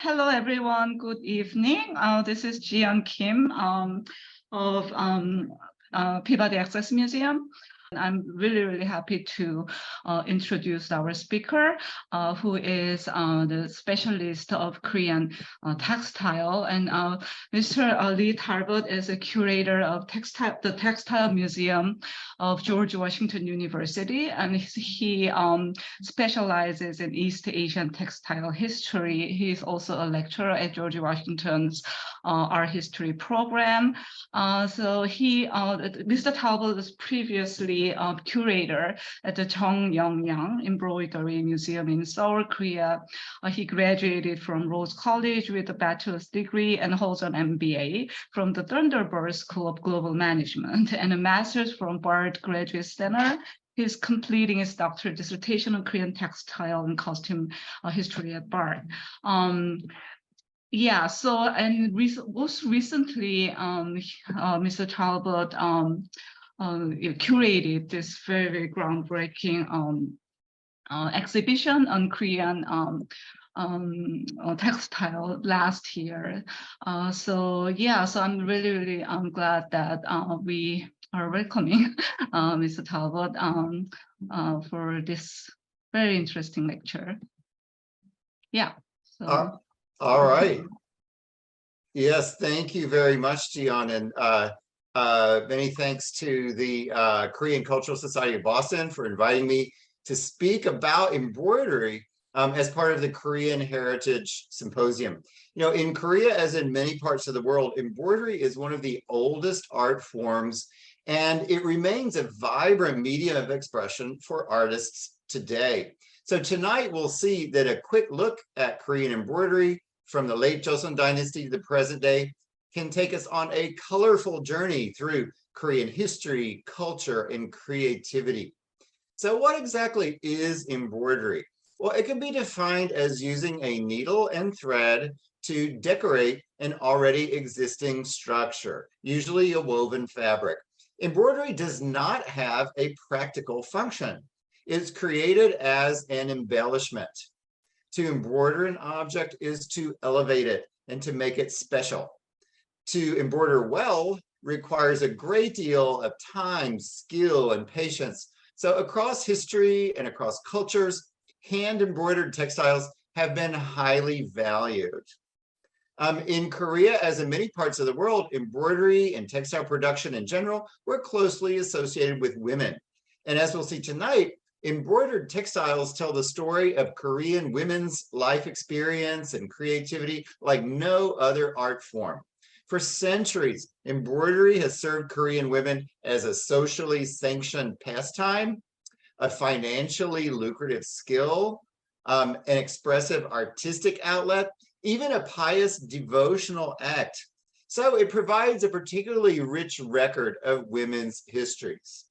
Hello, everyone. Good evening. This is Jiyeon Kim of Peabody Access Museum. I'm really happy to introduce our speaker, who is the specialist of Korean textile. And Mr. Lee Talbot is a curator of the Textile Museum of George Washington University, and he specializes in East Asian Textile History. He's also a lecturer at George Washington's art history program. Mr. Talbot was previously curator at the Chung Embroidery Museum in Seoul, Korea. He graduated from Rhodes College with a bachelor's degree and holds an MBA from the Thunderbird School of Global Management and a master's from Bard Graduate Center. He's completing his doctoral dissertation on Korean textile and costume history at Bard. Most recently, Mr. Talbot curated this very groundbreaking exhibition on Korean textile last year. So I'm really glad that we are welcoming Mr. Talbot for this very interesting lecture. Yeah. So. All right. Yes, thank you very much, Jiyeon, and many thanks to the Korean Cultural Society of Boston for inviting me to speak about embroidery as part of the Korean Heritage Symposium. You know, in Korea, as in many parts of the world, embroidery is one of the oldest art forms, and it remains a vibrant medium of expression for artists today. So tonight we'll see that a quick look at Korean embroidery from the late Joseon Dynasty to the present day can take us on a colorful journey through Korean history, culture, and creativity. So what exactly is embroidery? Well, it can be defined as using a needle and thread to decorate an already existing structure, usually a woven fabric. Embroidery does not have a practical function. It's created as an embellishment. To embroider an object is to elevate it and to make it special. To embroider well requires a great deal of time, skill, and patience. So across history and across cultures, hand-embroidered textiles have been highly valued. In Korea, as in many parts of the world, embroidery and textile production in general were closely associated with women. And as we'll see tonight, embroidered textiles tell the story of Korean women's life experience and creativity like no other art form. For centuries, embroidery has served Korean women as a socially sanctioned pastime, a financially lucrative skill, an expressive artistic outlet, even a pious devotional act. So it provides a particularly rich record of women's histories.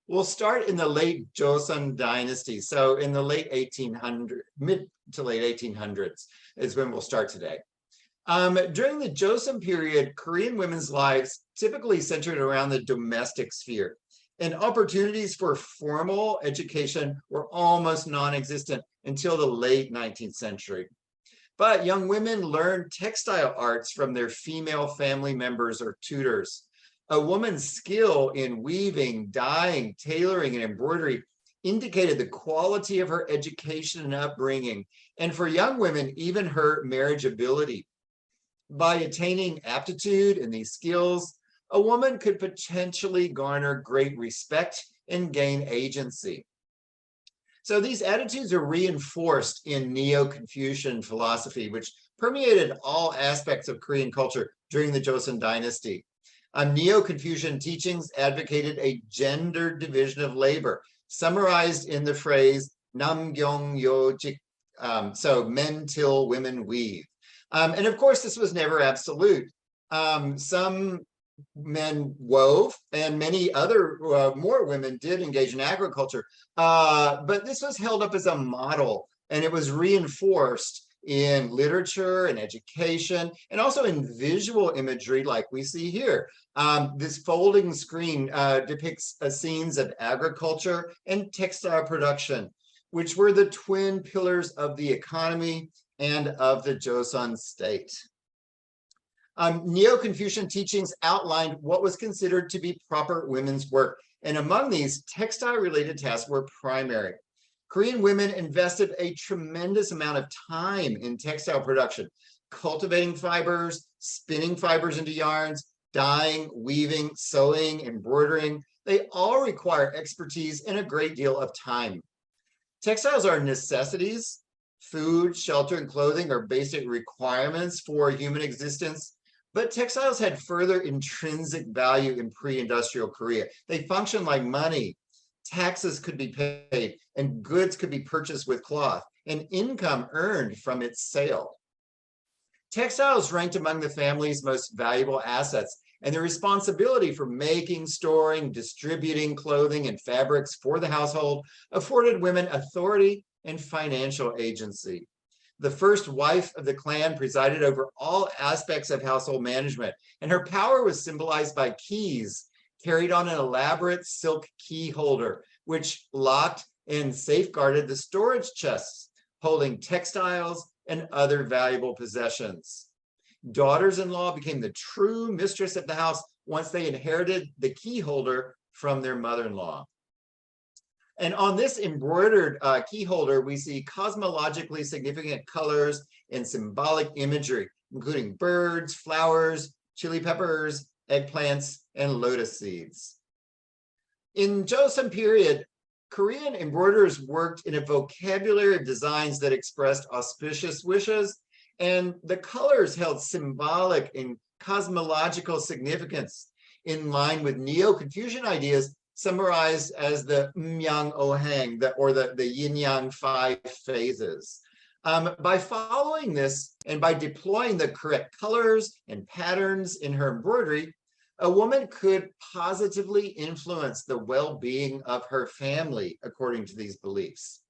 We'll start in the late Joseon Dynasty. So in the late 1800s, mid to late 1800s is when we'll start today. During the Joseon period, Korean women's lives typically centered around the domestic sphere, and opportunities for formal education were almost non-existent until the late 19th century. But young women learned textile arts from their female family members or tutors. A woman's skill in weaving, dyeing, tailoring, and embroidery indicated the quality of her education and upbringing, and for young women, even her marriageability. By attaining aptitude in these skills, a woman could potentially garner great respect and gain agency. So these attitudes are reinforced in Neo-Confucian philosophy, which permeated all aspects of Korean culture during the Joseon Dynasty. Neo-Confucian teachings advocated a gendered division of labor, summarized in the phrase namgyong-yojik, so men till women weave. And of course, this was never absolute. Some men wove, and many other more women did engage in agriculture, but this was held up as a model, and it was reinforced in literature and education, and also in visual imagery like we see here. This folding screen depicts scenes of agriculture and textile production, which were the twin pillars of the economy and of the Joseon state. Neo-Confucian teachings outlined what was considered to be proper women's work, and among these, textile-related tasks were primary. Korean women invested a tremendous amount of time in textile production, cultivating fibers, spinning fibers into yarns, dyeing, weaving, sewing, embroidering. They all require expertise and a great deal of time. Textiles are necessities. Food, shelter, and clothing are basic requirements for human existence. But textiles had further intrinsic value in pre-industrial Korea. They functioned like money. Taxes could be paid, and goods could be purchased with cloth, and income earned from its sale. Textiles ranked among the family's most valuable assets, and the responsibility for making, storing, distributing clothing and fabrics for the household afforded women authority and financial agency. The first wife of the clan presided over all aspects of household management, and her power was symbolized by keys carried on an elaborate silk key holder, which locked and safeguarded the storage chests holding textiles and other valuable possessions. Daughters-in-law became the true mistress of the house once they inherited the key holder from their mother-in-law. And on this embroidered key holder, we see cosmologically significant colors and symbolic imagery, including birds, flowers, chili peppers, eggplants, and lotus seeds. In Joseon period, Korean embroiderers worked in a vocabulary of designs that expressed auspicious wishes, and the colors held symbolic and cosmological significance in line with Neo-Confucian ideas summarized as the Myeong-ohang, or the yin-yang 5 phases. By following this and by deploying the correct colors and patterns in her embroidery, a woman could positively influence the well-being of her family, according to these beliefs.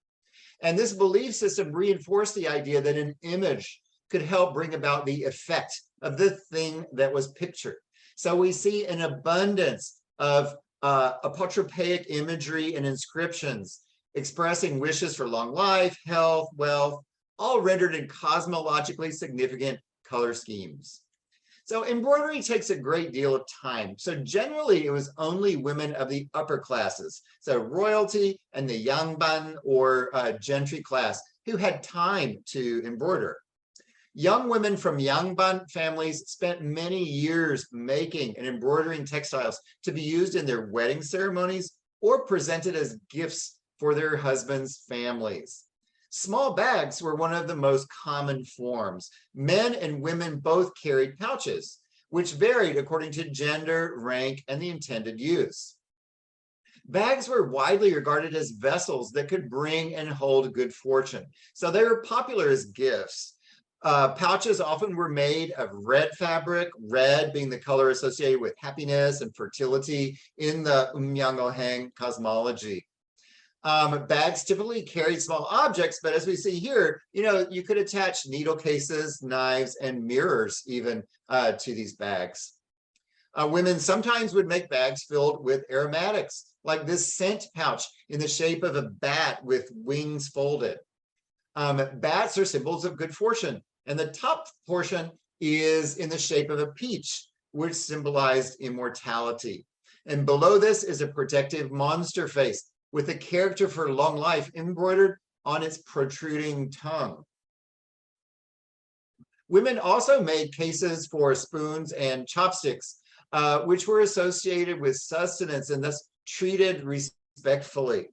And this belief system reinforced the idea that an image could help bring about the effect of the thing that was pictured. So we see an abundance of apotropaic imagery and inscriptions expressing wishes for long life, health, wealth, all rendered in cosmologically significant color schemes. So embroidery takes a great deal of time. So generally it was only women of the upper classes, so royalty and the yangban or gentry class, who had time to embroider. Young women from yangban families spent many years making and embroidering textiles to be used in their wedding ceremonies or presented as gifts for their husbands' families. Small bags were one of the most common forms. Men and women both carried pouches, which varied according to gender, rank, and the intended use. Bags were widely regarded as vessels that could bring and hold good fortune, so they were popular as gifts. Pouches often were made of red fabric, red being the color associated with happiness and fertility in the Myeong-ohang cosmology. Bags typically carried small objects, but as we see here, you could attach needle cases, knives, and mirrors even to these bags. Women sometimes would make bags filled with aromatics, like this scent pouch in the shape of a bat with wings folded. Bats are symbols of good fortune, and the top portion is in the shape of a peach, which symbolized immortality. And below this is a protective monster face with a character for long life embroidered on its protruding tongue. Women also made cases for spoons and chopsticks, which were associated with sustenance and thus treated respectfully.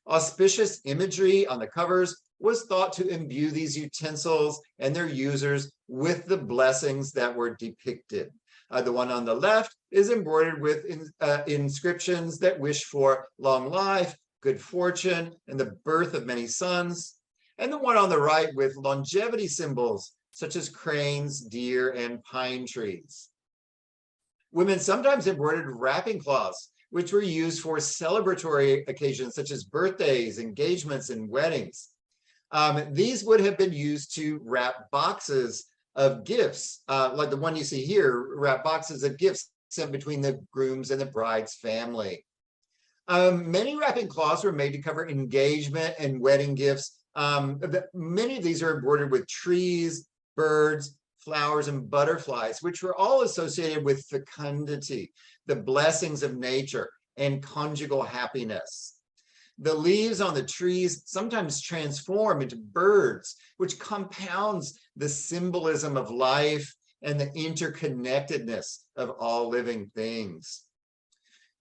Auspicious imagery on the covers was thought to imbue these utensils and their users with the blessings that were depicted. The one on the left is embroidered with inscriptions that wish for long life, good fortune, and the birth of many sons. And the one on the right with longevity symbols, such as cranes, deer, and pine trees. Women sometimes embroidered wrapping cloths, which were used for celebratory occasions, such as birthdays, engagements, and weddings. These would have been used to wrap boxes of gifts, like the one you see here, wrap boxes of gifts sent between the groom's and the bride's family. Many wrapping cloths were made to cover engagement and wedding gifts Many of these are embroidered with trees, birds, flowers, and butterflies, which were all associated with fecundity, the blessings of nature, and conjugal happiness. The leaves on the trees sometimes transform into birds, which compounds the symbolism of life and the interconnectedness of all living things.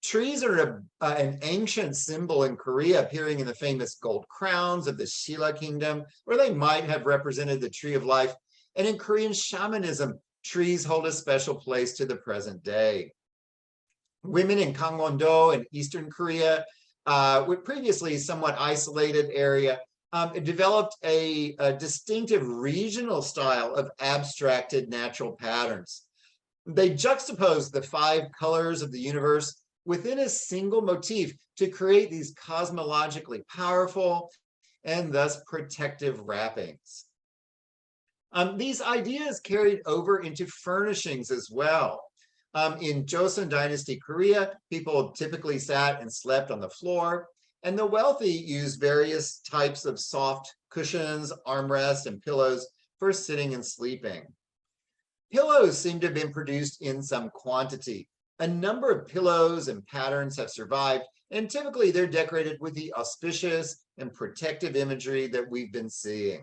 Trees are an ancient symbol in Korea, appearing in the famous gold crowns of the Shilla kingdom, where they might have represented the tree of life. And in Korean shamanism, trees hold a special place to the present day. Women in Gangwon-do in Eastern Korea, with previously somewhat isolated area, developed a distinctive regional style of abstracted natural patterns. They juxtaposed the 5 colors of the universe within a single motif to create these cosmologically powerful and thus protective wrappings. These ideas carried over into furnishings as well. In Joseon Dynasty Korea, people typically sat and slept on the floor, and the wealthy used various types of soft cushions, armrests, and pillows for sitting and sleeping. Pillows seem to have been produced in some quantity. A number of pillows and patterns have survived, and typically they're decorated with the auspicious and protective imagery that we've been seeing.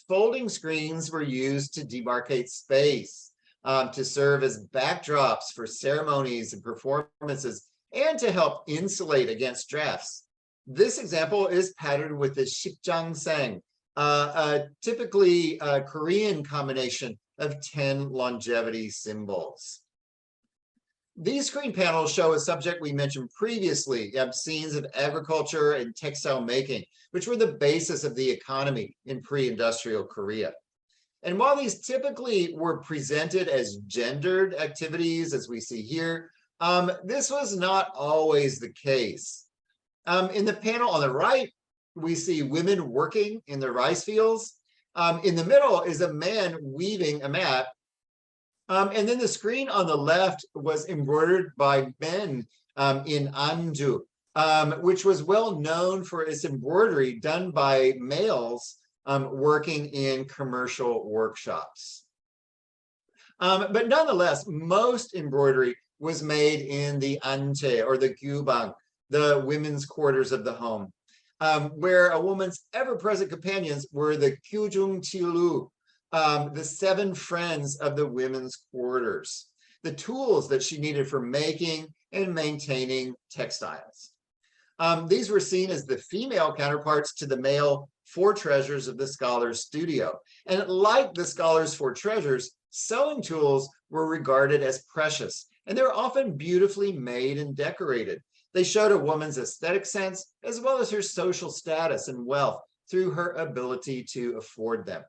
Folding screens were used to demarcate space, to serve as backdrops for ceremonies and performances, and to help insulate against drafts. This example is patterned with the shikjangsang, a typically Korean combination of 10 longevity symbols. These screen panels show a subject we mentioned previously, scenes of agriculture and textile making, which were the basis of the economy in pre-industrial Korea. And while these typically were presented as gendered activities, as we see here, this was not always the case. In the panel on the right, we see women working in the rice fields. In the middle is a man weaving a mat. And then the screen on the left was embroidered by men in Anju, which was well known for its embroidery done by males working in commercial workshops. But nonetheless, most embroidery was made in the ante, or the gyubang, the women's quarters of the home, where a woman's ever-present companions were the gyujung chilu, the 7 friends of the women's quarters, the tools that she needed for making and maintaining textiles. These were seen as the female counterparts to the male 4 treasures of the scholar's studio. And like the scholar's 4 treasures, sewing tools were regarded as precious, and they were often beautifully made and decorated. They showed a woman's aesthetic sense, as well as her social status and wealth through her ability to afford them.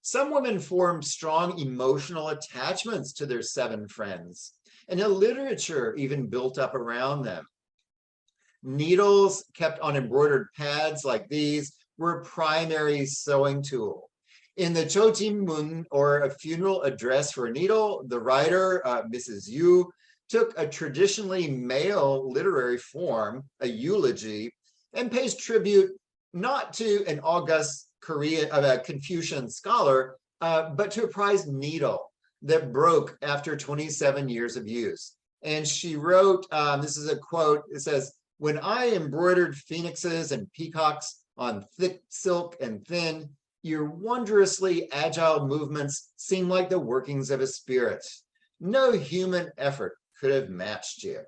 Some women formed strong emotional attachments to their 7 friends, and a literature even built up around them. Needles kept on embroidered pads like these were a primary sewing tool. In the Chojinmun, or a funeral address for a needle, the writer, Mrs. Yu, took a traditionally male literary form, a eulogy, and pays tribute not to an august Confucian scholar, but to a prized needle that broke after 27 years of use. And she wrote, this is a quote, it says, "When I embroidered phoenixes and peacocks on thick silk and thin, your wondrously agile movements seem like the workings of a spirit. No human effort could have matched you."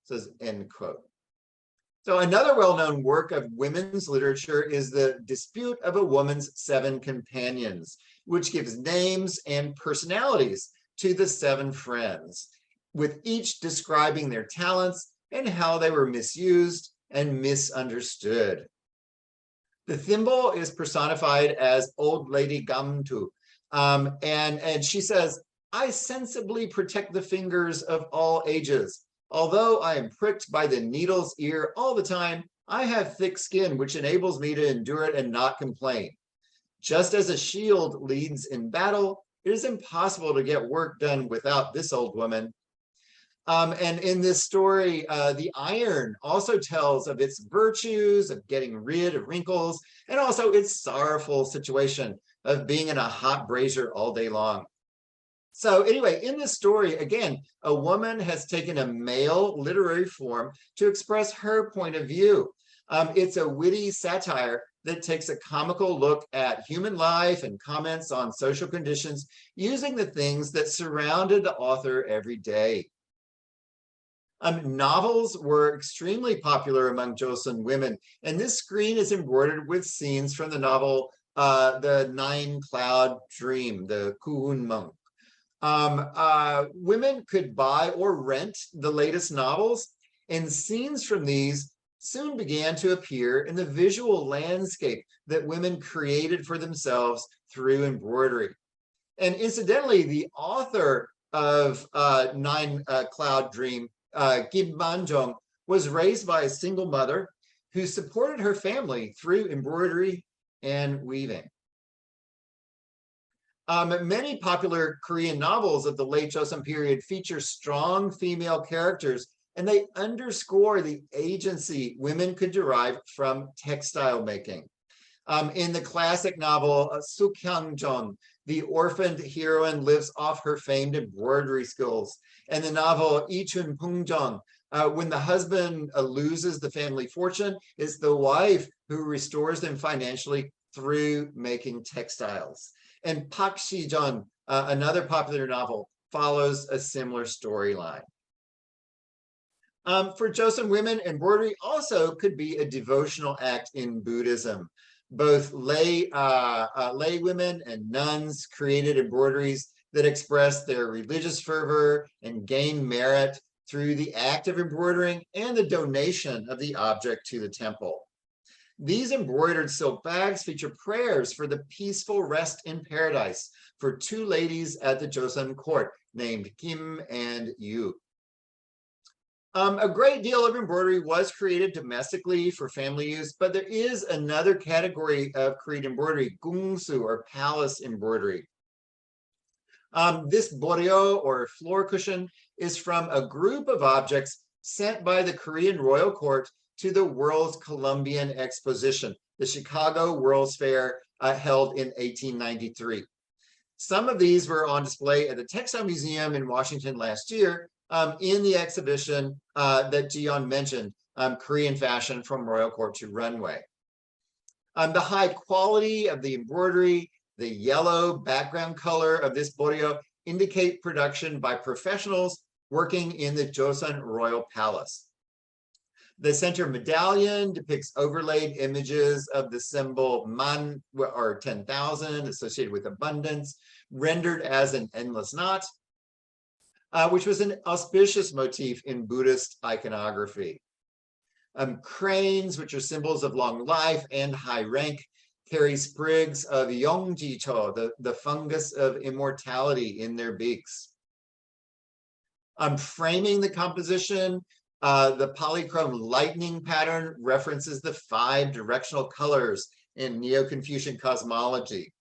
Says, end quote. So another well-known work of women's literature is the Dispute of a Woman's 7 Companions, which gives names and personalities to the 7 friends, with each describing their talents and how they were misused and misunderstood. The thimble is personified as Old Lady Gamtu, and she says, "I sensibly protect the fingers of all ages. Although I am pricked by the needle's ear all the time, I have thick skin which enables me to endure it and not complain. Just as a shield leads in battle, it is impossible to get work done without this old woman. And in this story, the iron also tells of its virtues of getting rid of wrinkles and also its sorrowful situation of being in a hot brazier all day long. So anyway, in this story, again, a woman has taken a male literary form to express her point of view. It's a witty satire that takes a comical look at human life and comments on social conditions using the things that surrounded the author every day. Novels were extremely popular among Joseon women, and this screen is embroidered with scenes from the novel The Nine-Cloud Dream, the Kuhunmung. Women could buy or rent the latest novels, and scenes from these soon began to appear in the visual landscape that women created for themselves through embroidery. And incidentally, the author of Nine-Cloud Dream, Kim Man-jung, was raised by a single mother who supported her family through embroidery and weaving. Many popular Korean novels of the late Joseon period feature strong female characters, and they underscore the agency women could derive from textile making. In the classic novel Sukhyang-jeon, the orphaned heroine lives off her famed embroidery skills. And the novel Ichun Pungjeon, when the husband loses the family fortune, it's the wife who restores them financially through making textiles. And Pak Si-jeon, another popular novel, follows a similar storyline. For Joseon women, embroidery also could be a devotional act in Buddhism. Both lay women and nuns created embroideries that expressed their religious fervor and gained merit through the act of embroidering and the donation of the object to the temple. These embroidered silk bags feature prayers for the peaceful rest in paradise for two ladies at the Joseon court named Kim and Yu. A great deal of embroidery was created domestically for family use, but there is another category of Korean embroidery, gungsu, or palace embroidery. This boryo, or floor cushion, is from a group of objects sent by the Korean royal court to the World's Columbian Exposition, the Chicago World's Fair held in 1893. Some of these were on display at the Textile Museum in Washington last year, in the exhibition that Jiyeon mentioned, Korean Fashion from Royal Court to Runway. The high quality of the embroidery, the yellow background color of this boryo indicate production by professionals working in the Joseon Royal Palace. The center medallion depicts overlaid images of the symbol man, or 10,000, associated with abundance, rendered as an endless knot, which was an auspicious motif in Buddhist iconography. Cranes, which are symbols of long life and high rank, carry sprigs of yongjicho, the fungus of immortality, in their beaks. Framing the composition, the polychrome lightning pattern references the 5 directional colors in Neo-Confucian cosmology.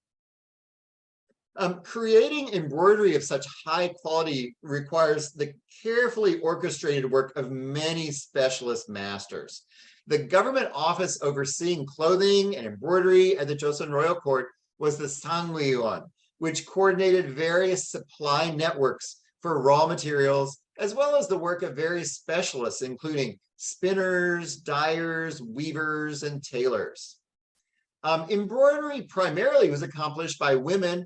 Creating embroidery of such high quality requires the carefully orchestrated work of many specialist masters. The government office overseeing clothing and embroidery at the Joseon Royal Court was the Sangwon, which coordinated various supply networks for raw materials, as well as the work of various specialists, including spinners, dyers, weavers, and tailors. Embroidery primarily was accomplished by women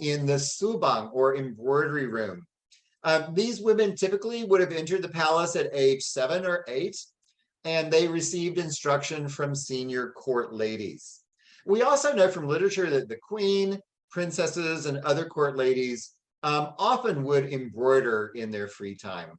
in the subang, or embroidery room. These women typically would have entered the palace at age 7 or 8, and they received instruction from senior court ladies. We also know from literature that the queen, princesses, and other court ladies often would embroider in their free time.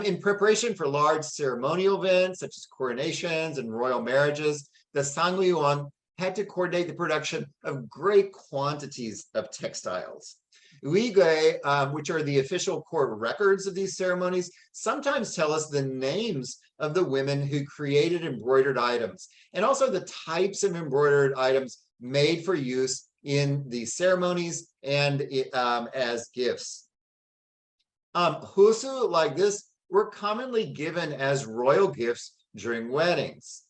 In preparation for large ceremonial events, such as coronations and royal marriages, the Sangwon had to coordinate the production of great quantities of textiles. Uige, which are the official court records of these ceremonies, sometimes tell us the names of the women who created embroidered items, and also the types of embroidered items made for use in the ceremonies and as gifts. Husu like this were commonly given as royal gifts during weddings.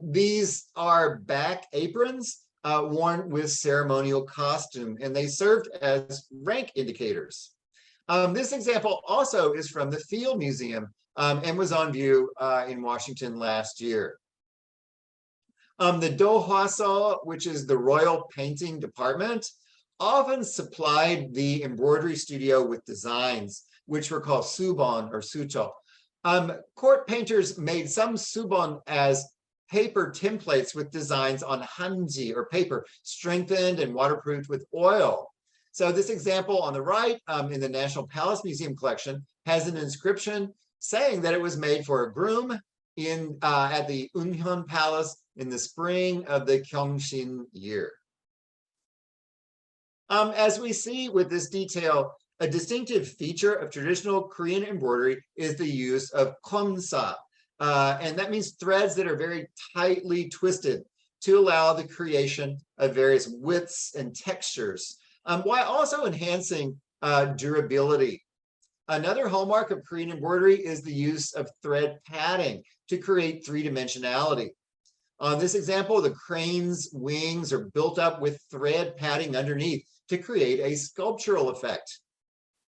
These are back aprons worn with ceremonial costume, and they served as rank indicators. This example also is from the Field Museum and was on view in Washington last year. The Dohwaso, which is the royal painting department, often supplied the embroidery studio with designs, which were called subon or sucho. Court painters made some subon as paper templates with designs on hanji or paper, strengthened and waterproofed with oil. So this example on the right in the National Palace Museum collection has an inscription saying that it was made for a groom at the Unhyun Palace in the spring of the Gyeongshin year. As we see with this detail, a distinctive feature of traditional Korean embroidery is the use of komsa, and that means threads that are very tightly twisted to allow the creation of various widths and textures, while also enhancing durability. Another hallmark of Korean embroidery is the use of thread padding to create three-dimensionality. On this example, the crane's wings are built up with thread padding underneath to create a sculptural effect.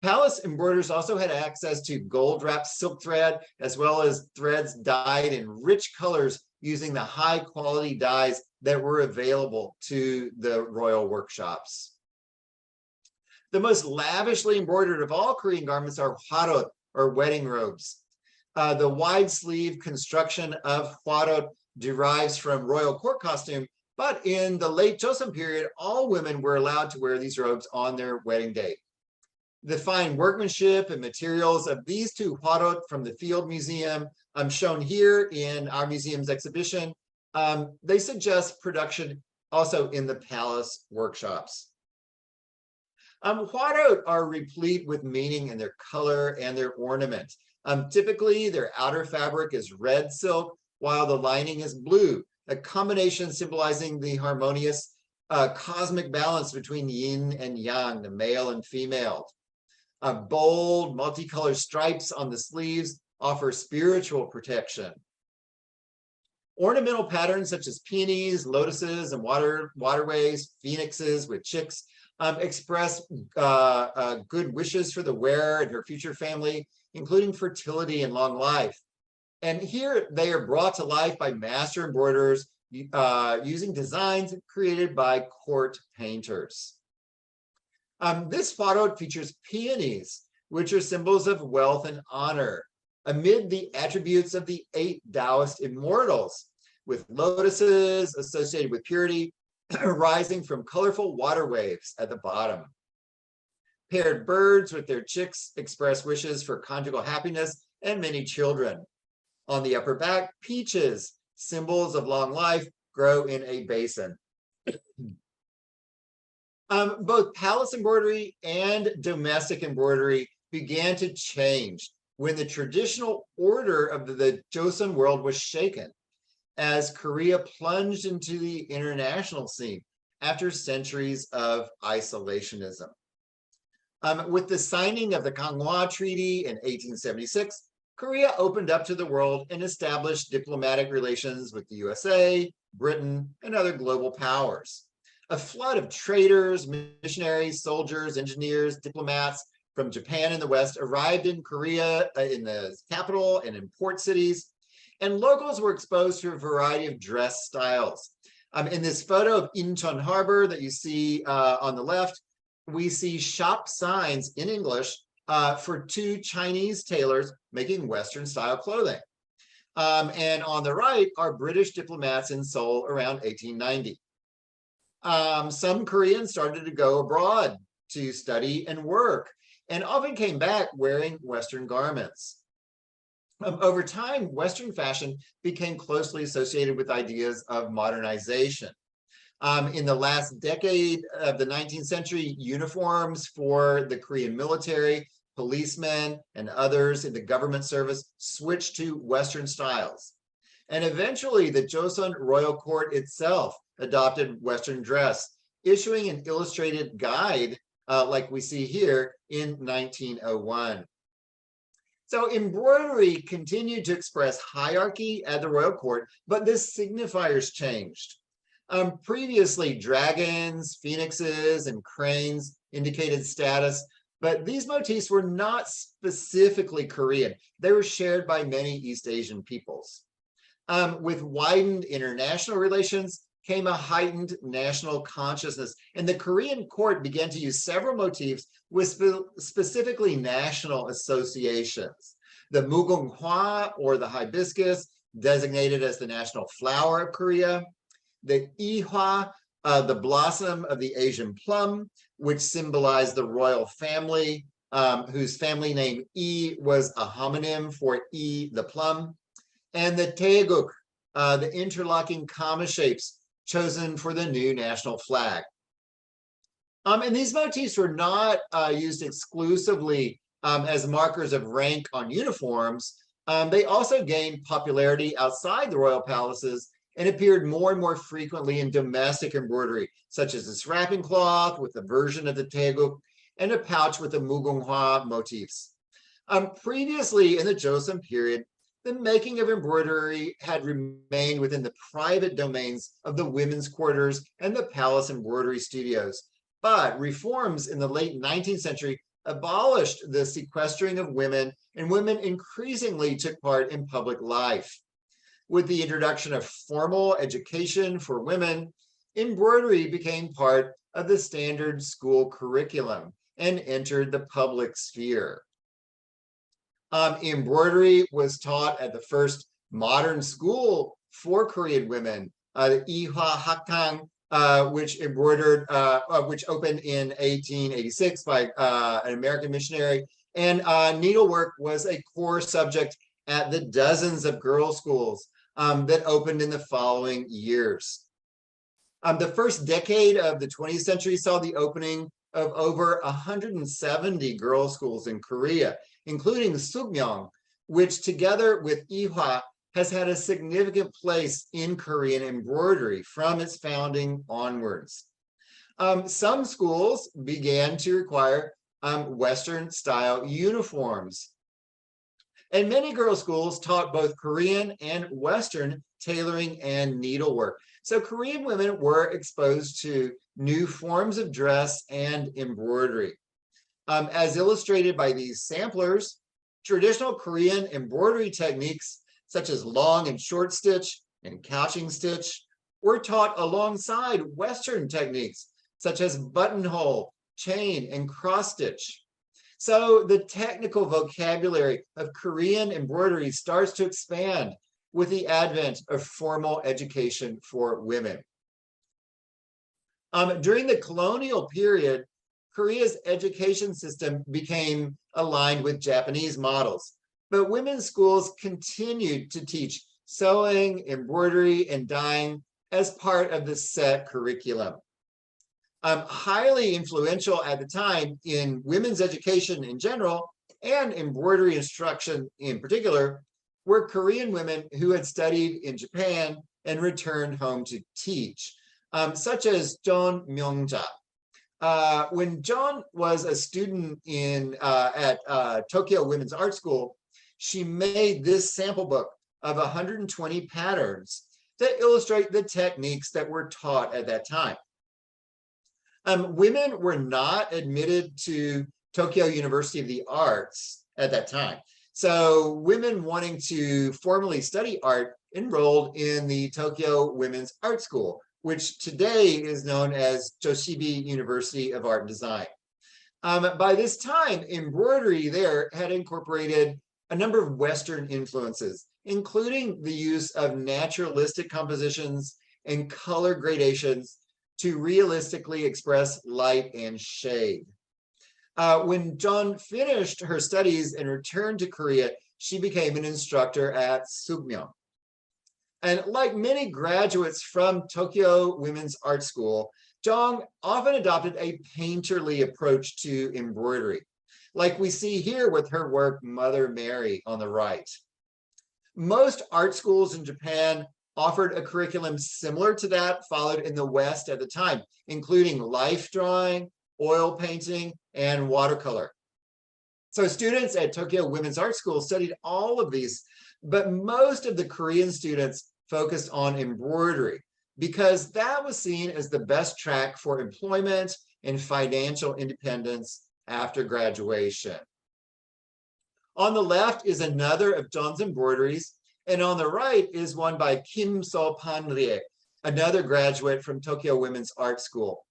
Palace embroiders also had access to gold-wrapped silk thread, as well as threads dyed in rich colors using the high-quality dyes that were available to the royal workshops. The most lavishly embroidered of all Korean garments are hwarot, or wedding robes. The wide sleeve construction of hwarot derives from royal court costume, but in the late Joseon period, all women were allowed to wear these robes on their wedding day. The fine workmanship and materials of these two hwarot from the Field Museum, shown here in our museum's exhibition, they suggest production also in the palace workshops. Hwarot are replete with meaning in their color and their ornament. Typically, their outer fabric is red silk, while the lining is blue, a combination symbolizing the harmonious cosmic balance between yin and yang, the male and female. Bold, multicolored stripes on the sleeves offer spiritual protection. Ornamental patterns such as peonies, lotuses, and waterways, phoenixes with chicks express good wishes for the wearer and her future family, including fertility and long life. And here they are brought to life by master embroiderers using designs created by court painters. This hwarot features peonies, which are symbols of wealth and honor, amid the attributes of the 8 Taoist immortals, with lotuses associated with purity rising from colorful water waves at the bottom. Paired birds with their chicks express wishes for conjugal happiness and many children. On the upper back, peaches, symbols of long life, grow in a basin. Both palace embroidery and domestic embroidery began to change when the traditional order of the Joseon world was shaken, as Korea plunged into the international scene after centuries of isolationism. With the signing of the Ganghwa Treaty in 1876, Korea opened up to the world and established diplomatic relations with the USA, Britain, and other global powers. A flood of traders, missionaries, soldiers, engineers, diplomats from Japan and the West arrived in Korea, in the capital and in port cities, and locals were exposed to a variety of dress styles. In this photo of Incheon Harbor that you see on the left, we see shop signs in English for 2 Chinese tailors making Western style clothing. And on the right are British diplomats in Seoul around 1890. Some Koreans started to go abroad to study and work, and often came back wearing Western garments. Over time, Western fashion became closely associated with ideas of modernization. In the last decade of the 19th century, uniforms for the Korean military, policemen, and others in the government service switched to Western styles. And eventually, the Joseon royal court itself adopted Western dress, issuing an illustrated guide like we see here in 1901. So embroidery continued to express hierarchy at the royal court, but the signifiers changed. Previously, dragons, phoenixes, and cranes indicated status, but these motifs were not specifically Korean. They were shared by many East Asian peoples. With widened international relations came a heightened national consciousness, and the Korean court began to use several motifs with specifically national associations. The mugunghwa, or the hibiscus, designated as the national flower of Korea. The ihwa, the blossom of the Asian plum, which symbolized the royal family, whose family name I was a homonym for I, the plum. And the taeguk, the interlocking comma shapes chosen for the new national flag. And these motifs were not used exclusively as markers of rank on uniforms. They also gained popularity outside the royal palaces and appeared more and more frequently in domestic embroidery, such as this wrapping cloth with a version of the taeguk and a pouch with the mugunghwa motifs. Previously in the Joseon period, the making of embroidery had remained within the private domains of the women's quarters and the palace embroidery studios. But reforms in the late 19th century abolished the sequestering of women, and women increasingly took part in public life. With the introduction of formal education for women, embroidery became part of the standard school curriculum and entered the public sphere. Embroidery was taught at the first modern school for Korean women, the Ihwa Haktang, which opened in 1886 by an American missionary. And needlework was a core subject at the dozens of girls' schools that opened in the following years. The first decade of the 20th century saw the opening of over 170 girls' schools in Korea, including Sukmyong, which together with Ihwa has had a significant place in Korean embroidery from its founding onwards. Some schools began to require Western-style uniforms. And many girls' schools taught both Korean and Western tailoring and needlework. So Korean women were exposed to new forms of dress and embroidery. As illustrated by these samplers, traditional Korean embroidery techniques, such as long and short stitch and couching stitch, were taught alongside Western techniques, such as buttonhole, chain, and cross stitch. So the technical vocabulary of Korean embroidery starts to expand with the advent of formal education for women. During the colonial period, Korea's education system became aligned with Japanese models, but women's schools continued to teach sewing, embroidery, and dyeing as part of the set curriculum. Highly influential at the time in women's education in general and embroidery instruction in particular were Korean women who had studied in Japan and returned home to teach, such as John Myungja. When John was a student at Tokyo Women's Art School, she made this sample book of 120 patterns that illustrate the techniques that were taught at that time. Women were not admitted to Tokyo University of the Arts at that time. So women wanting to formally study art enrolled in the Tokyo Women's Art School, which today is known as Joshibi University of Art and Design. By this time, embroidery there had incorporated a number of Western influences, including the use of naturalistic compositions and color gradations to realistically express light and shade. When John finished her studies and returned to Korea, she became an instructor at Sukmyong. And like many graduates from Tokyo Women's Art School, Jung often adopted a painterly approach to embroidery, like we see here with her work, Mother Mary, on the right. Most art schools in Japan offered a curriculum similar to that followed in the West at the time, including life drawing, oil painting, and watercolor. So students at Tokyo Women's Art School studied all of these, but most of the Korean students focused on embroidery because that was seen as the best track for employment and financial independence after graduation. On the left is another of John's embroideries, and on the right is one by Kim So-pan-rie, another graduate from Tokyo Women's Art School,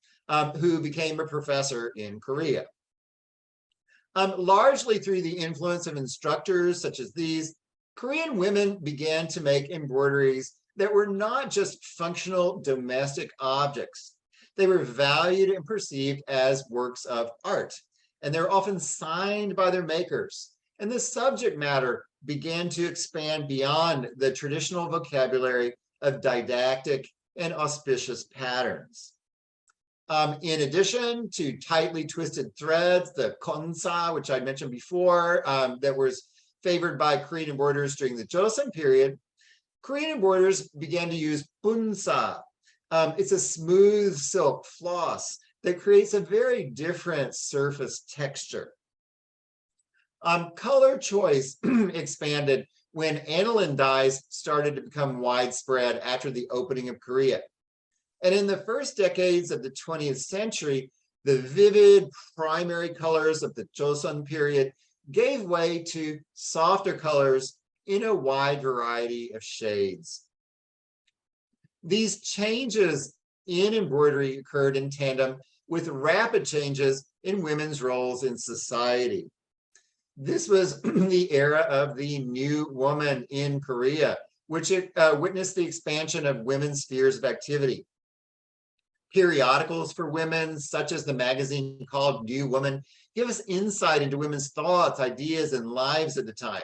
who became a professor in Korea. Largely through the influence of instructors such as these, Korean women began to make embroideries that were not just functional domestic objects. They were valued and perceived as works of art, and they were often signed by their makers. And the subject matter began to expand beyond the traditional vocabulary of didactic and auspicious patterns. In addition to tightly twisted threads, the konsa, which I mentioned before, that was favored by Korean embroiderers during the Joseon period, Korean embroiderers began to use bunsa. It's a smooth silk floss that creates a very different surface texture. Color choice expanded when aniline dyes started to become widespread after the opening of Korea. And in the first decades of the 20th century, the vivid primary colors of the Joseon period gave way to softer colors in a wide variety of shades. These changes in embroidery occurred in tandem with rapid changes in women's roles in society. This was the era of the new woman in Korea, which witnessed the expansion of women's spheres of activity. Periodicals for women, such as the magazine called New Woman, give us insight into women's thoughts, ideas, and lives at the time.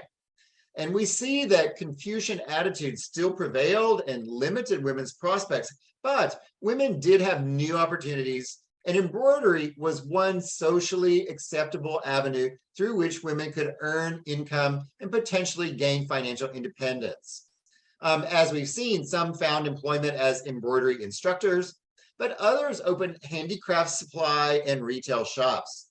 And we see that Confucian attitudes still prevailed and limited women's prospects, but women did have new opportunities, and embroidery was one socially acceptable avenue through which women could earn income and potentially gain financial independence. As we've seen, some found employment as embroidery instructors, but others opened handicraft supply and retail shops.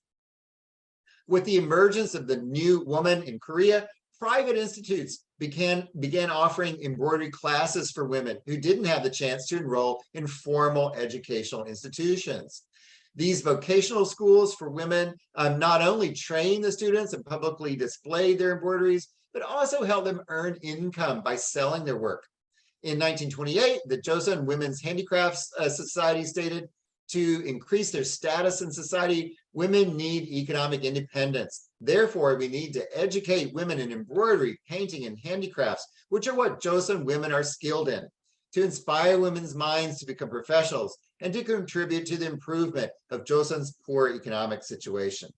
With the emergence of the new woman in Korea, private institutes began offering embroidery classes for women who didn't have the chance to enroll in formal educational institutions. These vocational schools for women not only trained the students and publicly displayed their embroideries, but also helped them earn income by selling their work. In 1928, the Joseon Women's Handicrafts Society stated, to increase their status in society, women need economic independence. Therefore, we need to educate women in embroidery, painting, and handicrafts, which are what Joseon women are skilled in, to inspire women's minds to become professionals and to contribute to the improvement of Joseon's poor economic situation.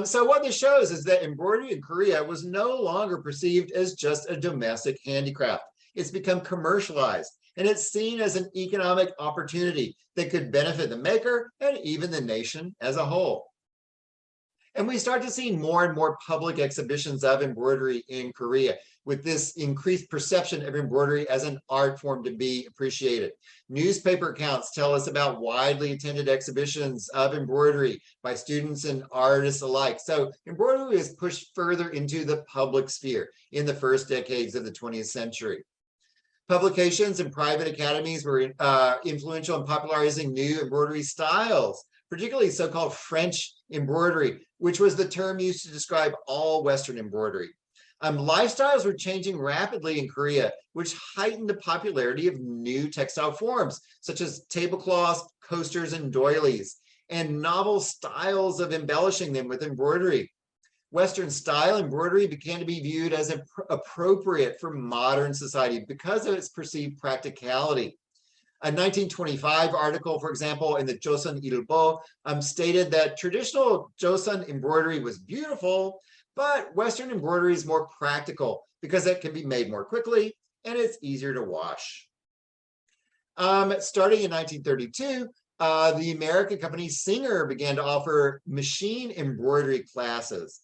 So what this shows is that embroidery in Korea was no longer perceived as just a domestic handicraft. It's become commercialized, and it's seen as an economic opportunity that could benefit the maker and even the nation as a whole. And we start to see more and more public exhibitions of embroidery in Korea, with this increased perception of embroidery as an art form to be appreciated. Newspaper accounts tell us about widely attended exhibitions of embroidery by students and artists alike. So embroidery was pushed further into the public sphere in the first decades of the 20th century. Publications and private academies were influential in popularizing new embroidery styles, particularly so-called French embroidery, which was the term used to describe all Western embroidery. Lifestyles were changing rapidly in Korea, which heightened the popularity of new textile forms, such as tablecloths, coasters, and doilies, and novel styles of embellishing them with embroidery. Western style embroidery began to be viewed as appropriate for modern society because of its perceived practicality. A 1925 article, for example, in the Joseon Ilbo, stated that traditional Joseon embroidery was beautiful, but Western embroidery is more practical because it can be made more quickly and it's easier to wash. Starting in 1932, the American company Singer began to offer machine embroidery classes.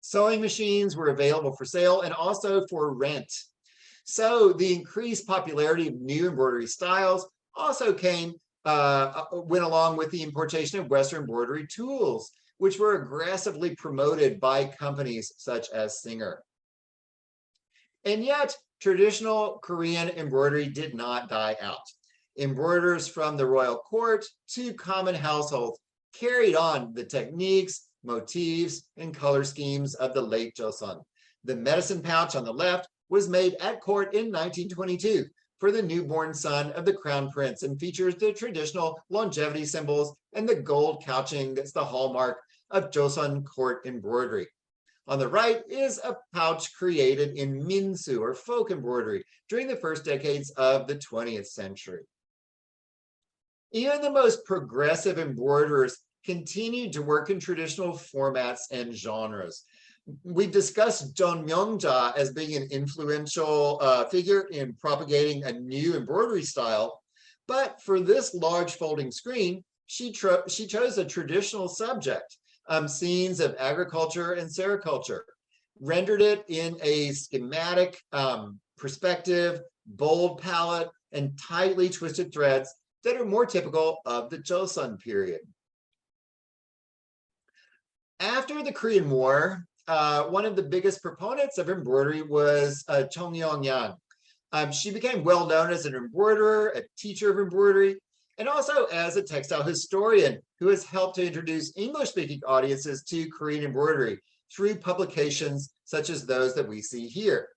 Sewing machines were available for sale and also for rent. So the increased popularity of new embroidery styles also went along with the importation of Western embroidery tools, which were aggressively promoted by companies such as Singer. And yet, traditional Korean embroidery did not die out. Embroiderers from the royal court to common households carried on the techniques, motifs, and color schemes of the late Joseon. The medicine pouch on the left was made at court in 1922 for the newborn son of the crown prince and features the traditional longevity symbols and the gold couching that's the hallmark of Joseon court embroidery. On the right is a pouch created in minsu or folk embroidery during the first decades of the 20th century. Even the most progressive embroiderers continued to work in traditional formats and genres. We've discussed Jeon Myung-ja as being an influential figure in propagating a new embroidery style, but for this large folding screen, she chose a traditional subject, scenes of agriculture and sericulture, rendered it in a schematic perspective, bold palette, and tightly twisted threads that are more typical of the Joseon period. After the Korean War, one of the biggest proponents of embroidery was Chung Yong-yang. She became well known as an embroiderer, a teacher of embroidery, and also as a textile historian who has helped to introduce English-speaking audiences to Korean embroidery through publications such as those that we see here.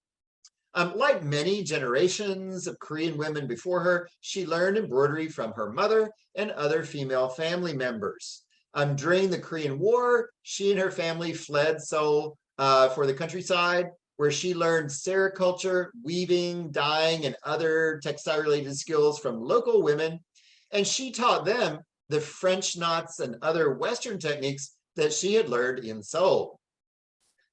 Like many generations of Korean women before her, she learned embroidery from her mother and other female family members. During the Korean War, she and her family fled Seoul for the countryside, where she learned sericulture, weaving, dyeing, and other textile-related skills from local women, and she taught them the French knots and other Western techniques that she had learned in Seoul.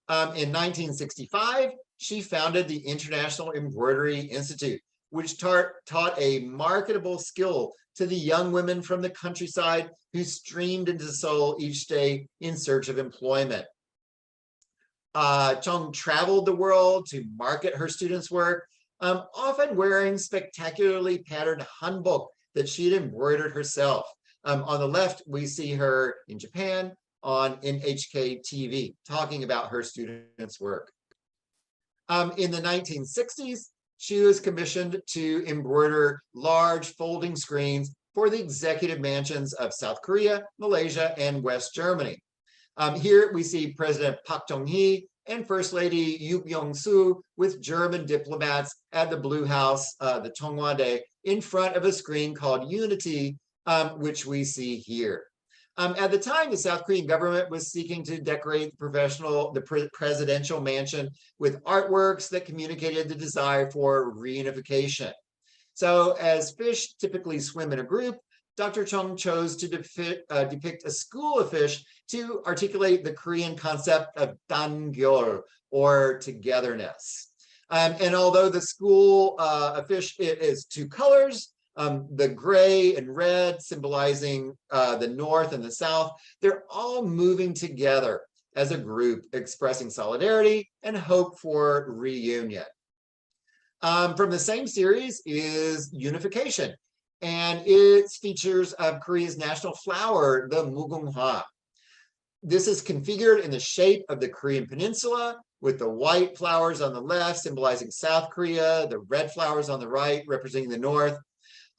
In 1965, she founded the International Embroidery Institute, which taught a marketable skill to the young women from the countryside who streamed into Seoul each day in search of employment. Chung traveled the world to market her students' work, often wearing spectacularly patterned hanbok that she had embroidered herself. On the left, we see her in Japan on NHK TV, talking about her students' work. In the 1960s, she was commissioned to embroider large folding screens for the executive mansions of South Korea, Malaysia, and West Germany. Here we see President Park Chung-hee and First Lady Yoo Byung-soo with German diplomats at the Blue House, the Cheongwade, in front of a screen called Unity, which we see here. At the time, the South Korean government was seeking to decorate the presidential mansion with artworks that communicated the desire for reunification. So as fish typically swim in a group, Dr. Chung chose to depict a school of fish to articulate the Korean concept of dangyol, or togetherness. And although the school of fish is two colors, the gray and red symbolizing the North and the South, they're all moving together as a group, expressing solidarity and hope for reunion. From the same series is unification, and its features of Korea's national flower, the mugunghwa. This is configured in the shape of the Korean peninsula, with the white flowers on the left symbolizing South Korea, the red flowers on the right representing the North.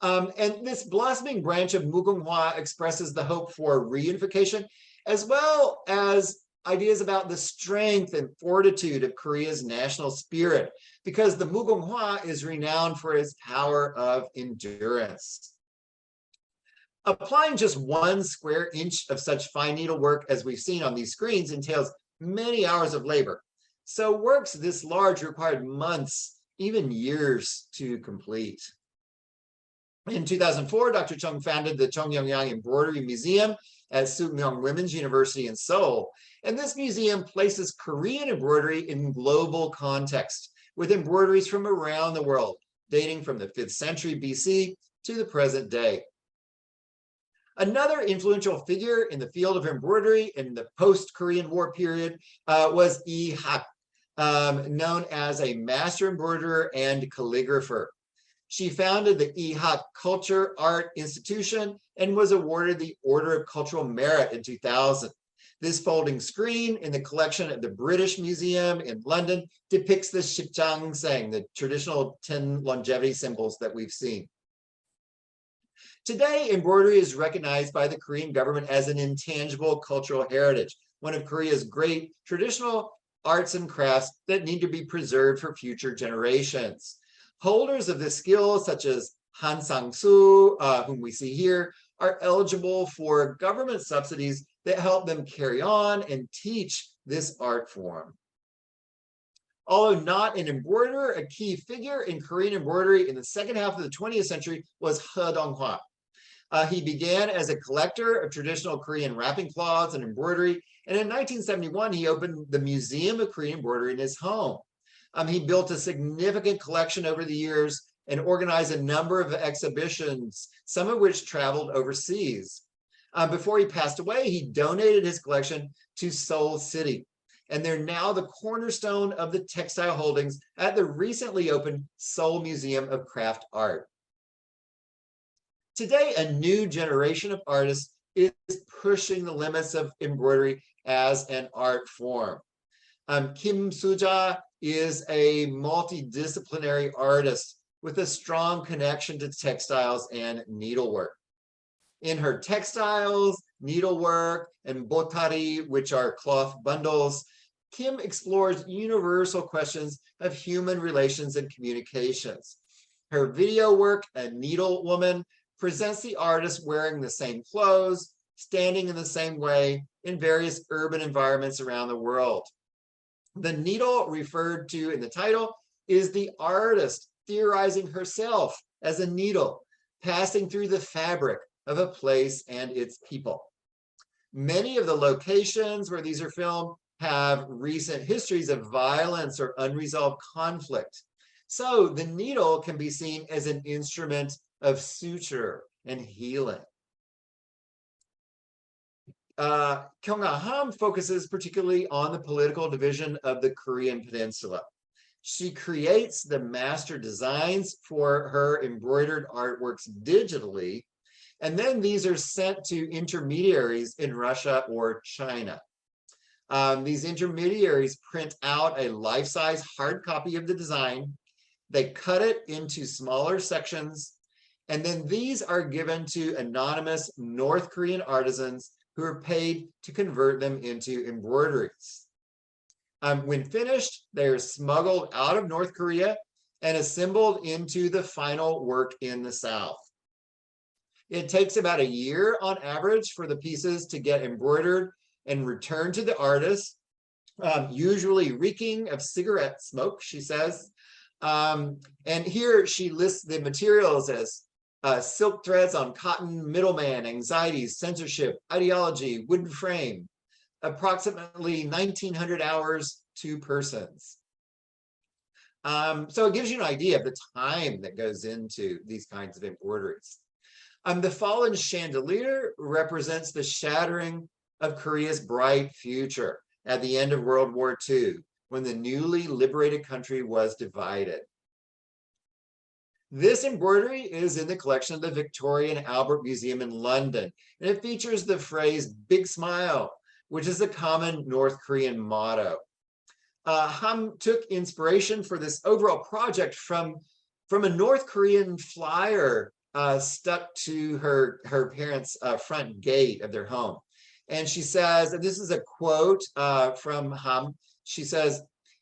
And this blossoming branch of mugunghwa expresses the hope for reunification, as well as ideas about the strength and fortitude of Korea's national spirit, because the mugunghwa is renowned for its power of endurance. Applying just 1 square inch of such fine needlework as we've seen on these screens entails many hours of labor. So works this large required months, even years to complete. In 2004, Dr. Chung founded the Chung Yong-yang Embroidery Museum at Sookmyung Women's University in Seoul. And this museum places Korean embroidery in global context, with embroideries from around the world, dating from the 5th century BC to the present day. Another influential figure in the field of embroidery in the post-Korean War period was Lee Hak, known as a master embroiderer and calligrapher. She founded the Lee Hak Culture Art Institution and was awarded the Order of Cultural Merit in 2000. This folding screen in the collection at the British Museum in London depicts the shipjangsang, the traditional 10 longevity symbols that we've seen. Today, embroidery is recognized by the Korean government as an intangible cultural heritage, one of Korea's great traditional arts and crafts that need to be preserved for future generations. Holders of this skill, such as Han Sang-soo, whom we see here, are eligible for government subsidies that help them carry on and teach this art form. Although not an embroiderer, a key figure in Korean embroidery in the second half of the 20th century was He Dong-hwa. He began as a collector of traditional Korean wrapping cloths and embroidery, and in 1971, he opened the Museum of Korean Embroidery in his home. He built a significant collection over the years and organized a number of exhibitions, some of which traveled overseas. Before he passed away, he donated his collection to Seoul City, and they're now the cornerstone of the textile holdings at the recently opened Seoul Museum of Craft Art. Today, a new generation of artists is pushing the limits of embroidery as an art form. Kim Soo-ja is a multidisciplinary artist with a strong connection to textiles and needlework. In her textiles, needlework, and botari, which are cloth bundles, Kim explores universal questions of human relations and communications. Her video work, A Needle Woman, presents the artist wearing the same clothes, standing in the same way in various urban environments around the world. The needle referred to in the title is the artist theorizing herself as a needle, passing through the fabric of a place and its people. Many of the locations where these are filmed have recent histories of violence or unresolved conflict. So the needle can be seen as an instrument of suture and healing. Kyung-ah focuses particularly on the political division of the Korean peninsula. She creates the master designs for her embroidered artworks digitally, and then these are sent to intermediaries in Russia or China. These intermediaries print out a life-size hard copy of the design. They cut it into smaller sections, and then these are given to anonymous North Korean artisans who are paid to convert them into embroideries. When finished, they are smuggled out of North Korea and assembled into the final work in the South. It takes about a year on average for the pieces to get embroidered and returned to the artist, usually reeking of cigarette smoke, she says. And here she lists the materials as silk threads on cotton, middleman, anxieties, censorship, ideology, wooden frame, approximately 1,900 hours, 2 persons. So it gives you an idea of the time that goes into these kinds of embroideries. The fallen chandelier represents the shattering of Korea's bright future at the end of World War II, when the newly liberated country was divided. This embroidery is in the collection of the Victoria and Albert Museum in London, and it features the phrase "big smile," which is a common North Korean motto. Ham took inspiration for this overall project from a North Korean flyer stuck to her parents' front gate of their home. And she says, and this is a quote from Ham, she says,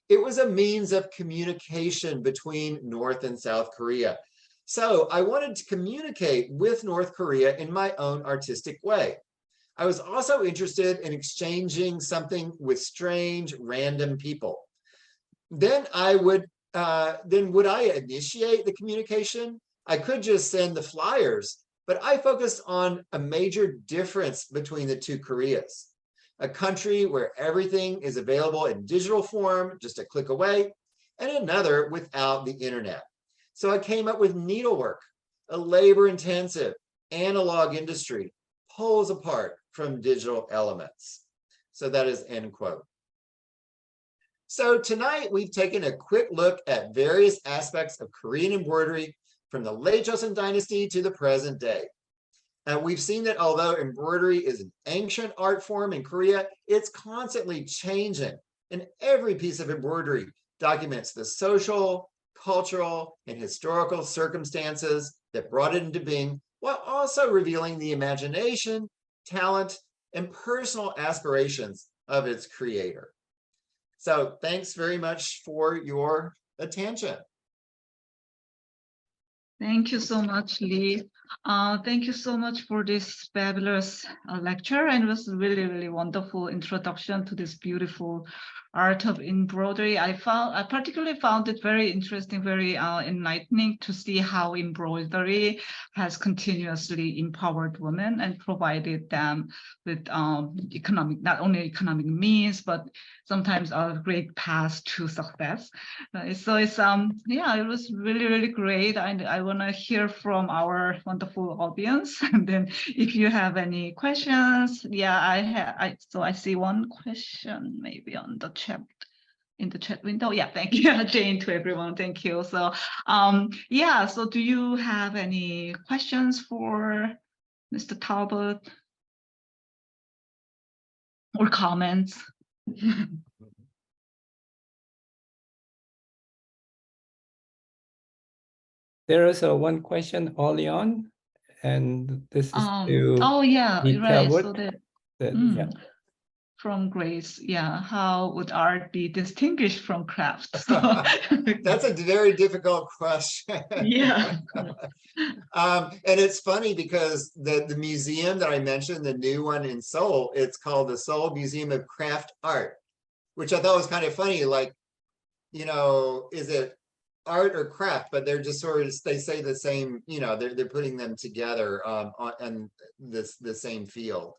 "It was a means of communication between North and South Korea. So I wanted to communicate with North Korea in my own artistic way. I was also interested in exchanging something with strange, random people. Then would I initiate the communication? I could just send the flyers, but I focused on a major difference between the two Koreas. A country where everything is available in digital form, just a click away, and another without the internet. So I came up with needlework, a labor-intensive analog industry, poles apart from digital elements." So that is end quote. So tonight we've taken a quick look at various aspects of Korean embroidery from the late Joseon Dynasty to the present day. we've seen that although embroidery is an ancient art form in Korea, it's constantly changing. And every piece of embroidery documents the social, cultural, and historical circumstances that brought it into being, while also revealing the imagination, talent, and personal aspirations of its creator. So thanks very much for your attention. Thank you so much, Lee. Thank you so much for this fabulous lecture, and it was really, really wonderful introduction to this beautiful art of embroidery. I particularly found it very interesting, very enlightening to see how embroidery has continuously empowered women and provided them with not only economic means, but sometimes a great path to success. So it's yeah, it was really, really great. I want to hear from our wonderful audience, and then if you have any questions, yeah, so I see one question maybe on the chat, in the chat window. Yeah, thank you, Jane, to everyone. Thank you. So yeah, so do you have any questions for Mr. Talbot or comments? There is one question early on, and this is to oh yeah, Lee right. Talbot. So Yeah. from Grace, yeah, how would art be distinguished from craft? So, That's a very difficult question. yeah. And it's funny because the museum that I mentioned, the new one in Seoul, it's called the Seoul Museum of Craft Art, which I thought was kind of funny. Like, you know, is it art or craft? But they're just sort of, they say the same, you know, they're putting them together on the same field.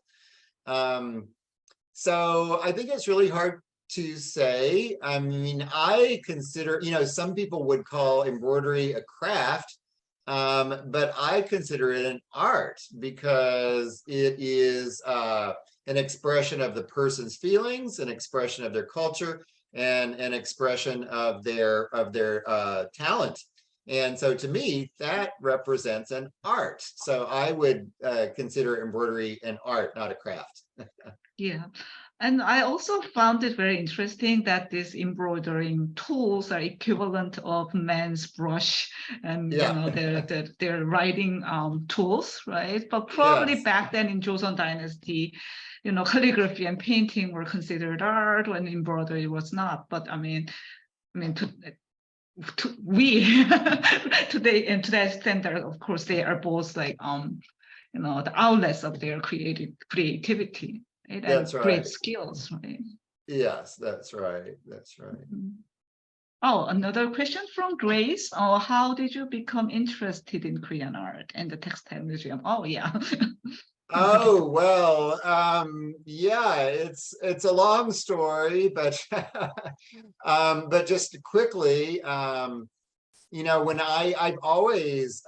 So I think it's really hard to say. I mean, I consider, you know, some people would call embroidery a craft, but I consider it an art because it is an expression of the person's feelings, an expression of their culture, and an expression of their talent. And so to me, that represents an art. So I would consider embroidery an art, not a craft. Yeah. And I also found it very interesting that these embroidering tools are equivalent of men's brush and Yeah. you know their writing tools, right? But probably Yes. back then in Joseon Dynasty, you know, calligraphy and painting were considered art when embroidery was not. But I mean, we today, and to that extent, of course, they are both like you know, the outlets of their creativity. Right? That's And right. great skills, right? Yes, that's right. That's right. Oh, another question from Grace. Oh, how did you become interested in Korean art and the Textile Museum? Oh, yeah. Oh, well, yeah, it's a long story, but but just quickly, you know, when I've always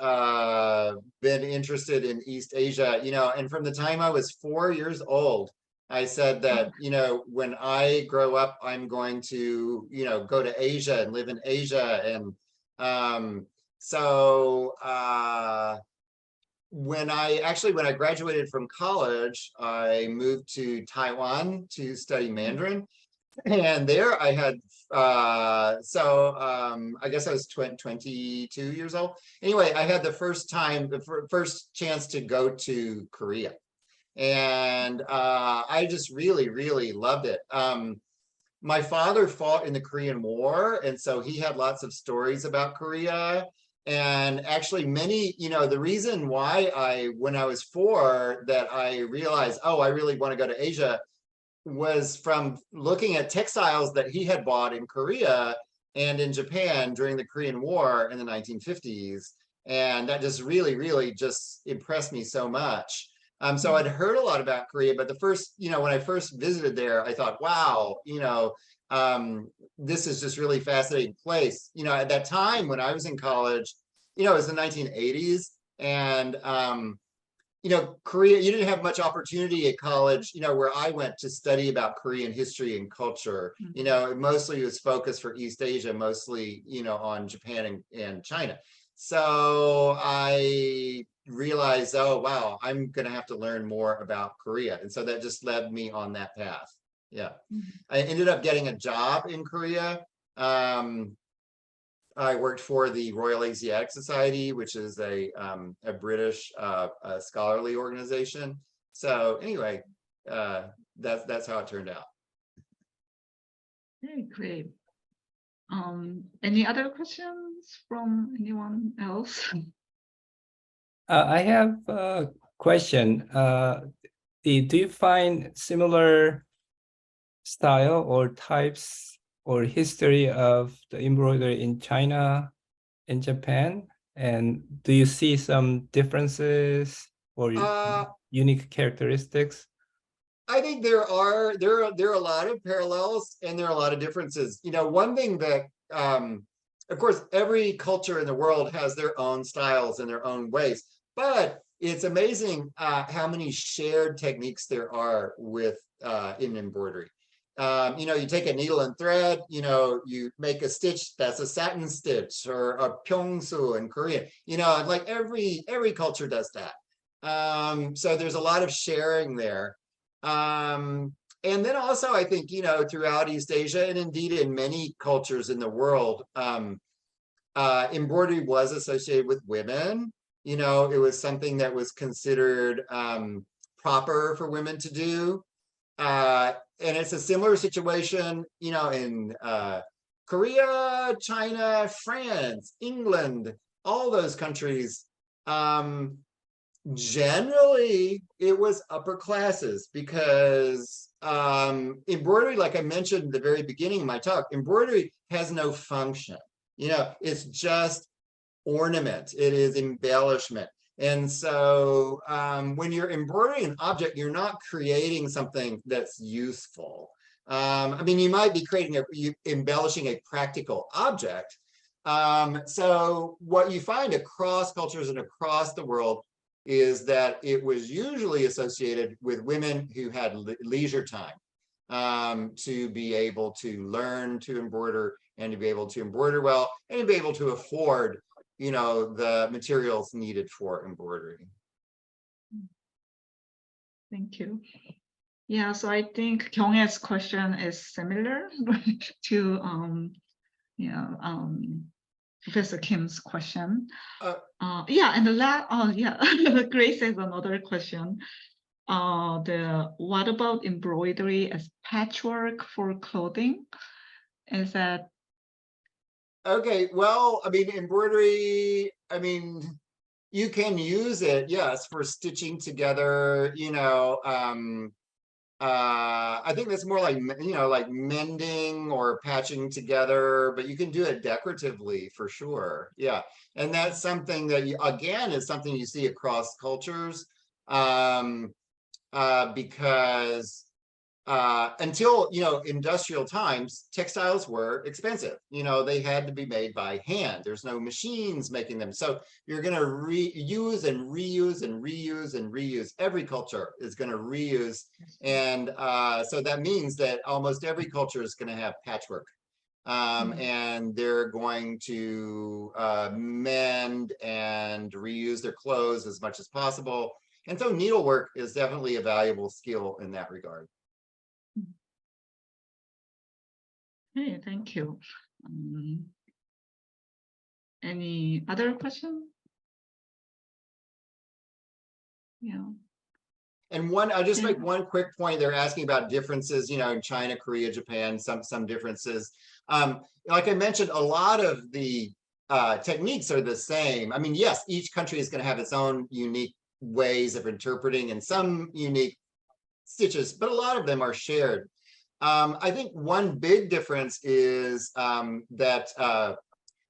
been interested in East Asia, you know, and from the time I was 4 years old, I said that, you know, when I grow up, I'm going to, you know, go to Asia and live in Asia. And so when I graduated from college, I moved to Taiwan to study Mandarin. And there I had, I guess I was 22 years old. Anyway, I had the first chance to go to Korea. And I just really, really loved it. My father fought in the Korean War, and so he had lots of stories about Korea. And actually many, you know, the reason why when I was 4, that I realized, oh, I really want to go to Asia, was from looking at textiles that he had bought in Korea and in Japan during the Korean War in the 1950s. And that just really, really just impressed me so much. So I'd heard a lot about Korea, but the first, you know, when I first visited there, I thought, wow, you know, this is just really fascinating place. You know, at that time when I was in college, you know, it was the 1980s, and you know, Korea, you didn't have much opportunity at college, you know, where I went to study about Korean history and culture. You know, mostly it was focused for East Asia, mostly, you know, on Japan and China. So I realized, oh, wow, I'm going to have to learn more about Korea. And so that just led me on that path. Yeah. I ended up getting a job in Korea. I worked for the Royal Asiatic Society, which is a British scholarly organization. So anyway, that's how it turned out. Okay, great. Any other questions from anyone else? I have a question. Do you find similar style or types or history of the embroidery in China and Japan? And do you see some differences or unique characteristics? I think there are a lot of parallels and there are a lot of differences. You know, one thing that of course every culture in the world has their own styles and their own ways, but it's amazing how many shared techniques there are with in embroidery. You know, you take a needle and thread, you know, you make a stitch that's a satin stitch or a pyeongsu in Korea. You know, like every culture does that. So there's a lot of sharing there. And then also, I think, you know, throughout East Asia and indeed in many cultures in the world, embroidery was associated with women. You know, it was something that was considered proper for women to do. And it's a similar situation, you know, in Korea, China, France, England, all those countries. Generally, it was upper classes because embroidery, like I mentioned at the very beginning of my talk, embroidery has no function. You know, it's just ornament. It is embellishment. And so when you're embroidering an object, you're not creating something that's useful. I mean, you might be embellishing a practical object. So what you find across cultures and across the world is that it was usually associated with women who had leisure time to be able to learn to embroider and to be able to embroider well and to be able to afford, you know, the materials needed for embroidery. Thank you. Yeah, so I think Kyunghae's question is similar to Professor Kim's question. Yeah, and the last, Grace has another question. What about embroidery as patchwork for clothing? Is that? Okay, well, I mean, embroidery, I mean, you can use it, yes, for stitching together, you know, I think that's more like, you know, like mending or patching together, but you can do it decoratively for sure. Yeah. And that's something that, again, is something you see across cultures because until, you know, industrial times, textiles were expensive. You know, they had to be made by hand. There's no machines making them. So you're going to reuse and reuse and reuse and reuse. Every culture is going to reuse. And so that means that almost every culture is going to have patchwork. And they're going to mend and reuse their clothes as much as possible. And so needlework is definitely a valuable skill in that regard. Hey, thank you. Any other question? Yeah. And I'll just make one quick point. They're asking about differences, you know, in China, Korea, Japan, some differences. Like I mentioned, a lot of the techniques are the same. I mean, yes, each country is going to have its own unique ways of interpreting and some unique stitches, but a lot of them are shared. I think one big difference is that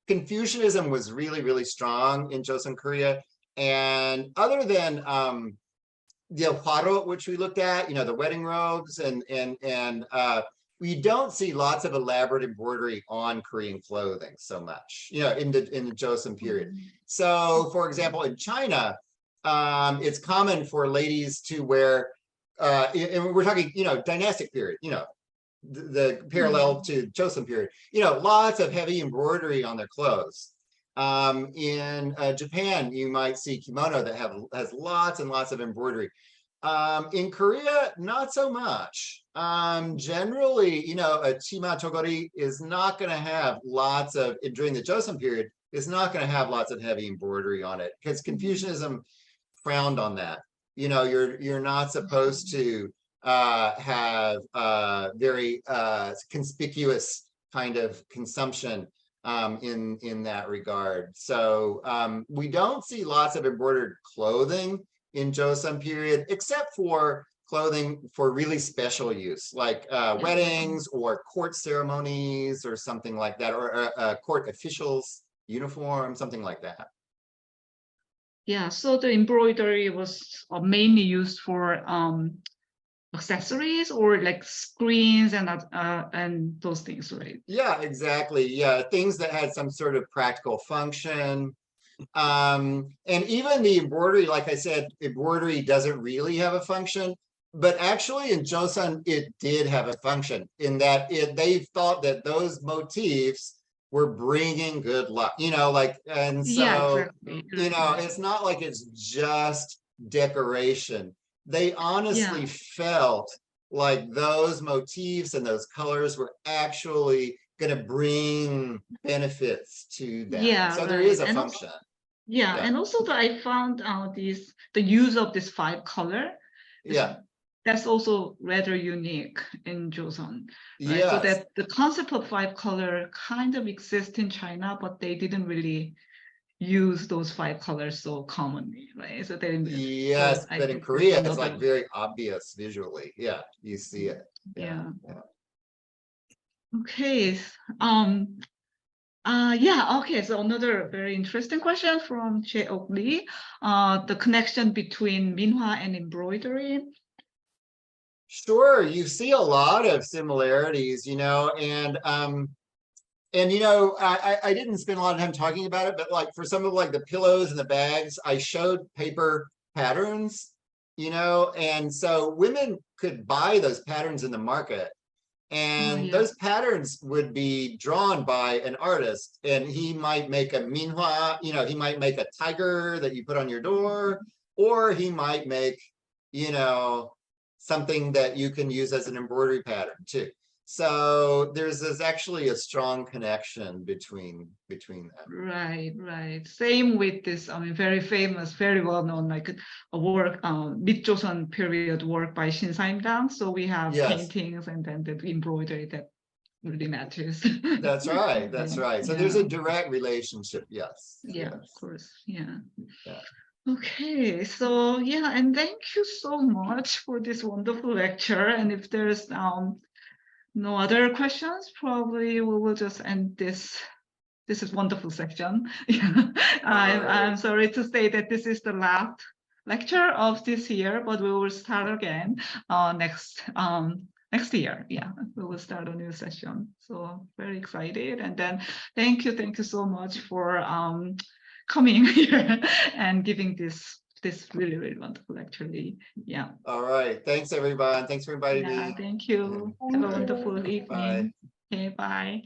Confucianism was really, really strong in Joseon, Korea. And other than the hwaro, which we looked at, you know, the wedding robes, and we don't see lots of elaborate embroidery on Korean clothing so much, you know, in the Joseon period. So, for example, in China, it's common for ladies to wear, and we're talking, you know, dynastic period, you know, the parallel to Joseon period, you know, lots of heavy embroidery on their clothes. In Japan, you might see kimono that has lots and lots of embroidery. In Korea, not so much. Generally, you know, a chima togori is not going to have lots of, during the Joseon period, is not going to have lots of heavy embroidery on it because Confucianism frowned on that. You know, you're not supposed to have very conspicuous kind of consumption in that regard. So we don't see lots of embroidered clothing in Joseon period, except for clothing for really special use, like weddings or court ceremonies or something like that, or court officials uniform, something like that. Yeah, so the embroidery was mainly used for accessories or like screens and those things, right? Yeah, exactly. Yeah, things that had some sort of practical function. And even the embroidery, like I said, embroidery doesn't really have a function, but actually in Joseon, it did have a function in that they thought that those motifs were bringing good luck, you know, like, and so, Yeah, exactly. you know, it's not like it's just decoration. They honestly felt like those motifs and those colors were actually going to bring benefits to them. Yeah, so right. there is a And function. Also, yeah, and also I found out the use of this 5 color. That's also rather unique in Joseon, right? Yes. So that the concept of 5 color kind of exists in China, but they didn't really use those 5 colors so commonly, right? So they Yes, but in Korea it's like very obvious visually. Yeah, you see it. Yeah. Okay. Yeah, okay. So another very interesting question from Jae-ok Lee. The connection between minhwa and embroidery. Sure, you see a lot of similarities, you know, and you know, I didn't spend a lot of time talking about it, but like for some of like the pillows and the bags, I showed paper patterns, you know, and so women could buy those patterns in the market. And those patterns would be drawn by an artist, and he might make a minhwa, you know, he might make a tiger that you put on your door, or he might make, you know, something that you can use as an embroidery pattern too. So there's actually a strong connection between them. Right, right. Same with this, I mean, very famous, very well-known, like a work, mid-Joseon period work by Shin Sa-im-dang. So we have paintings and then the embroidery that really matters. That's right. That's right. So there's a direct relationship. Yes. Yeah, of course. Yeah. Yeah. Okay, so yeah, and thank you so much for this wonderful lecture. And if there's no other questions, probably we will just end this. This is wonderful section. I'm sorry to say that this is the last lecture of this year, but we will start again next year. Yeah, we will start a new session. So very excited. And then thank you so much for coming here and giving this really, really wonderful lecture. Yeah. All right. Thanks everyone. Thanks for inviting me. Thank you. Have a wonderful evening. Bye. Okay, bye.